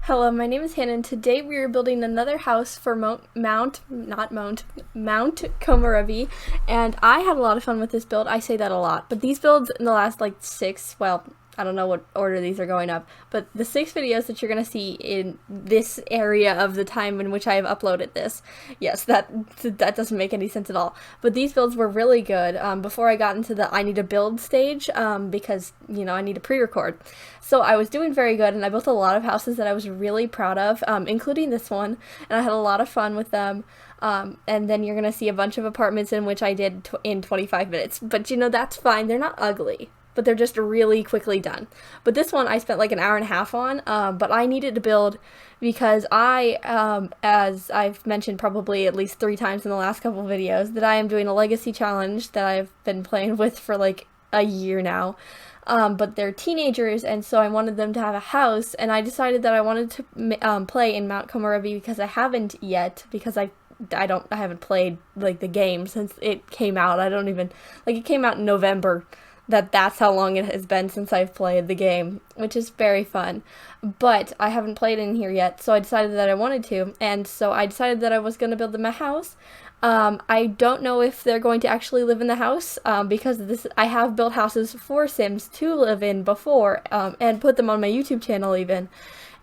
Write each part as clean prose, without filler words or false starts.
Hello, my name is Hannah, and today we are building another house for Mount Komorebi, and I had a lot of fun with this build. I say that a lot, but these builds in the last I don't know what order these are going up, but the 6 videos that you're going to see in this area of the time in which I have uploaded this, yes, that doesn't make any sense at all, but these builds were really good before I got into the I need to build stage, because, I need to pre-record. So I was doing very good, and I built a lot of houses that I was really proud of, including this one, and I had a lot of fun with them. And then you're going to see a bunch of apartments in which I did in 25 minutes, but that's fine, they're not ugly, but they're just really quickly done. But this one I spent like an hour and a half on, but I needed to build because as I've mentioned probably at least 3 times in the last couple of videos, that I am doing a legacy challenge that I've been playing with for like a year now. But they're teenagers, and so I wanted them to have a house, and I decided that I wanted to play in Mount Komorebi because I haven't yet, because I haven't played like the game since it came out. It came out in November. That's how long it has been since I've played the game, which is very fun. But I haven't played in here yet, so I decided that I wanted to, and so I decided that I was going to build them a house. I don't know if they're going to actually live in the house, because I have built houses for Sims to live in before, and put them on my YouTube channel even.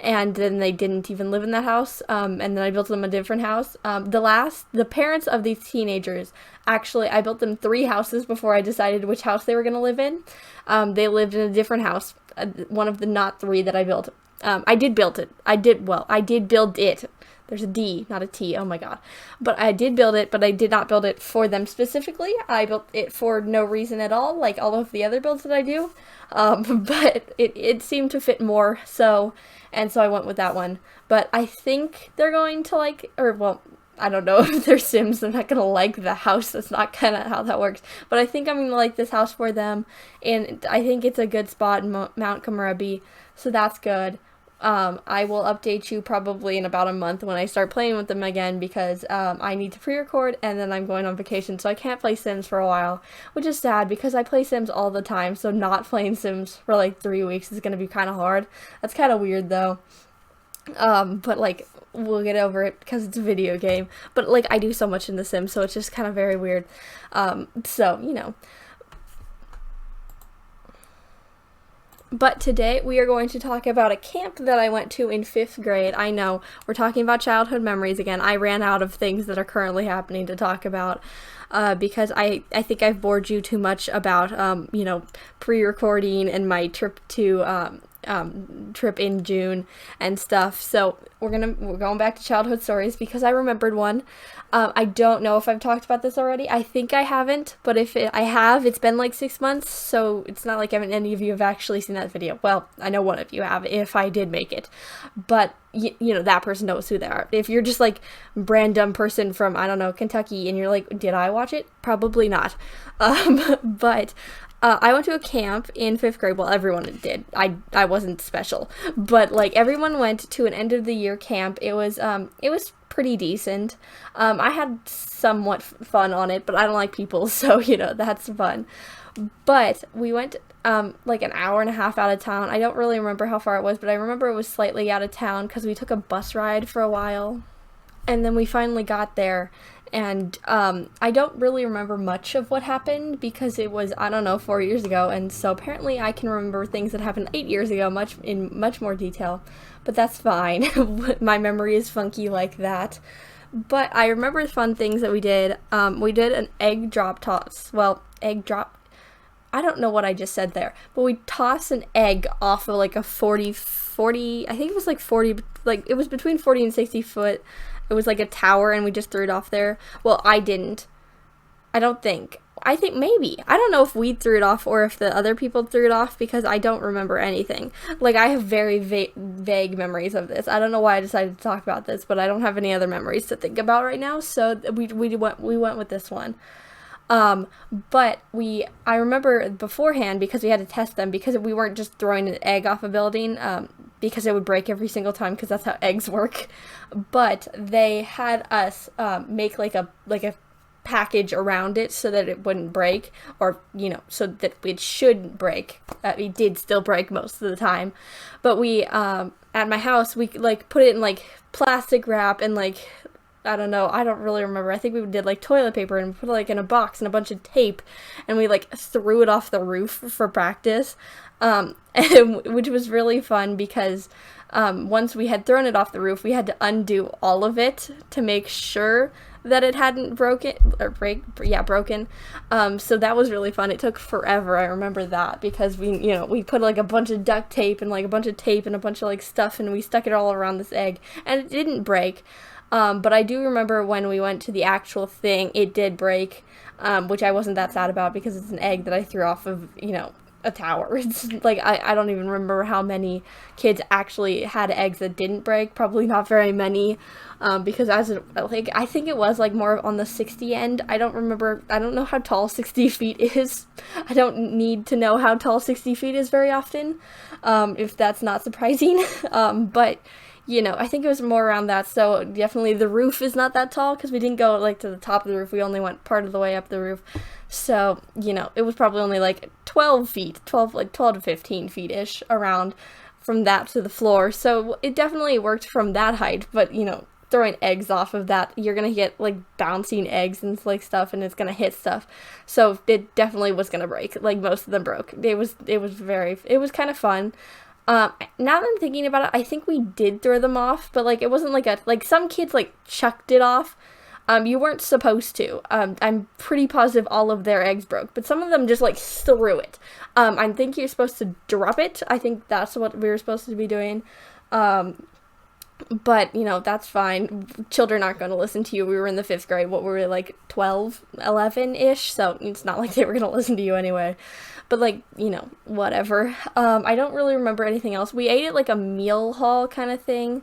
And then they didn't even live in that house, and then I built them a different house. The parents of these teenagers, actually, I built them 3 houses before I decided which house they were going to live in. They lived in a different house, one of the not 3 that I built. I did build it. I did build it. There's a D, not a T, oh my god. But I did build it, but I did not build it for them specifically. I built it for no reason at all, like all of the other builds that I do. But it seemed to fit more, and so I went with that one. But I think they're going to I don't know if they're Sims, they're not gonna like the house. That's not kind of how that works. But I think I'm gonna like this house for them, and I think it's a good spot in Mount Komorebi, so that's good. I will update you probably in about a month when I start playing with them again, because I need to pre-record, and then I'm going on vacation, so I can't play Sims for a while, which is sad because I play Sims all the time, so not playing Sims for like 3 weeks is going to be kind of hard. That's kind of weird though. But we'll get over it because it's a video game. But I do so much in The Sims, so it's just kind of very weird. But today we are going to talk about a camp that I went to in 5th grade. I know, we're talking about childhood memories again. I ran out of things that are currently happening to talk about, because I think I've bored you too much about, pre-recording and my trip to, trip in June and stuff. So we're going back to childhood stories because I remembered one. I don't know if I've talked about this already. I think I haven't, but if I have, it's been like 6 months, so it's not like any of you have actually seen that video. Well, I know one of you have, if I did make it, but that person knows who they are. If you're just like random person from, I don't know, Kentucky, and you're like, did I watch it? Probably not. But I went to a camp in 5th grade. Well, everyone did. I wasn't special, but everyone went to an end of the year camp. It was pretty decent. I had somewhat fun on it, but I don't like people, so that's fun. But we went an hour and a half out of town. I don't really remember how far it was, but I remember it was slightly out of town because we took a bus ride for a while, and then we finally got there. And I don't really remember much of what happened because it was, I don't know, 4 years ago, and so apparently I can remember things that happened 8 years ago in much more detail, but that's fine. My memory is funky like that. But I remember fun things that we did. We did an egg drop toss. Well, egg drop, I don't know what I just said there, but we tossed an egg off of a 40, I think it was 40, it was between 40 and 60 foot. It was like a tower, and we just threw it off there. Well, I didn't. I don't think. I think maybe. I don't know if we threw it off or if the other people threw it off because I don't remember anything. I have very vague memories of this. I don't know why I decided to talk about this, but I don't have any other memories to think about right now, so we went with this one. But I remember beforehand, because we had to test them, because we weren't just throwing an egg off a building, because it would break every single time, because that's how eggs work. But they had us make like a package around it so that it wouldn't break, or so that it shouldn't break. It did still break most of the time, but we at my house we like put it in like plastic wrap and like I don't know, I don't really remember. I think we did like toilet paper and put it like in a box and a bunch of tape, and we like threw it off the roof for practice, which was really fun because once we had thrown it off the roof, we had to undo all of it to make sure that it hadn't broken. So that was really fun. It took forever. I remember that because we put like a bunch of duct tape and like a bunch of tape and a bunch of like stuff, and we stuck it all around this egg, and it didn't break. But I do remember when we went to the actual thing, it did break, which I wasn't that sad about because it's an egg that I threw off of, a tower. It's like, I don't even remember how many kids actually had eggs that didn't break. Probably not very many, because I think it was like more on the 60 end. I don't know how tall 60 feet is. I don't need to know how tall 60 feet is very often, if that's not surprising. But I think it was more around that, so definitely the roof is not that tall, because we didn't go, like, to the top of the roof, we only went part of the way up the roof, so, it was probably only, like, 12 to 15 feet-ish around from that to the floor, so it definitely worked from that height, but, throwing eggs off of that, you're gonna get, like, bouncing eggs and, like, stuff, and it's gonna hit stuff, so it definitely was gonna break, like, most of them broke. It was kind of fun. Now that I'm thinking about it, I think we did throw them off, but, like, it wasn't like some kids, like, chucked it off. You weren't supposed to. I'm pretty positive all of their eggs broke, but some of them just, like, threw it. I think you're supposed to drop it. I think that's what we were supposed to be doing. But, that's fine. Children aren't going to listen to you. We were in the 5th grade. What were we, like, 12, 11-ish? So it's not like they were going to listen to you anyway. But, like, whatever. I don't really remember anything else. We ate at, like, a meal hall kind of thing.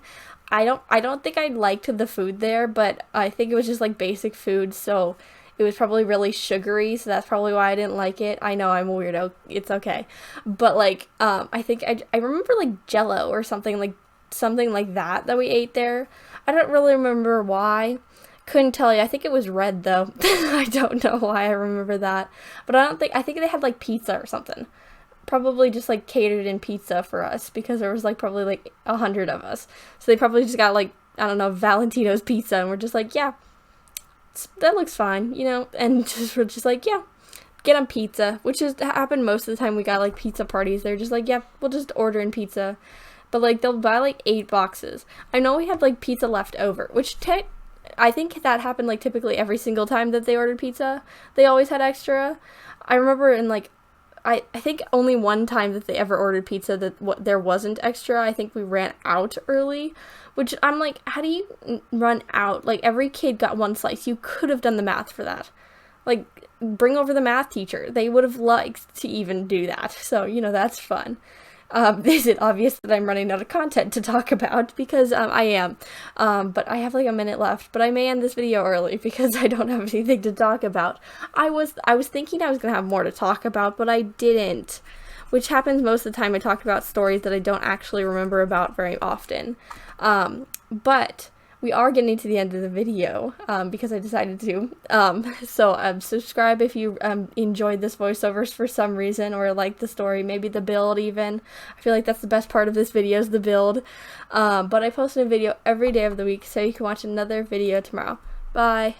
I don't think I liked the food there, but I think it was just, like, basic food, so it was probably really sugary, so that's probably why I didn't like it. I know I'm a weirdo. It's okay. But, like, I think I remember, like, Jell-O or something like that we ate there. I don't really remember why. Couldn't tell you. I think it was red, though. I don't know why I remember that. But I think they had, like, pizza or something. Probably just, like, catered in pizza for us, because there was, like, probably, like, 100 of us. So they probably just got, like, I don't know, Valentino's pizza, and we're just like, yeah, that looks fine, and we're just like, yeah, get them pizza, which has happened most of the time. We got, like, pizza parties. They're just like, yeah, we'll just order in pizza. But, like, they'll buy, like, 8 boxes. I know we had, like, pizza left over, which I think that happened, like, typically every single time that they ordered pizza. They always had extra. I remember in, like, I think only one time that they ever ordered pizza that there wasn't extra. I think we ran out early, which I'm like, how do you run out? Like, every kid got 1 slice. You could have done the math for that. Like, bring over the math teacher. They would have liked to even do that. So, that's fun. Is it obvious that I'm running out of content to talk about? Because I am. But I have like a minute left, but I may end this video early because I don't have anything to talk about. I was thinking I was going to have more to talk about, but I didn't. Which happens most of the time. I talk about stories that I don't actually remember about very often. But we are getting to the end of the video, because I decided to. So subscribe if you enjoyed this voiceovers for some reason, or like the story, maybe the build even. I feel like that's the best part of this video is the build. But I post a video every day of the week, so you can watch another video tomorrow. Bye!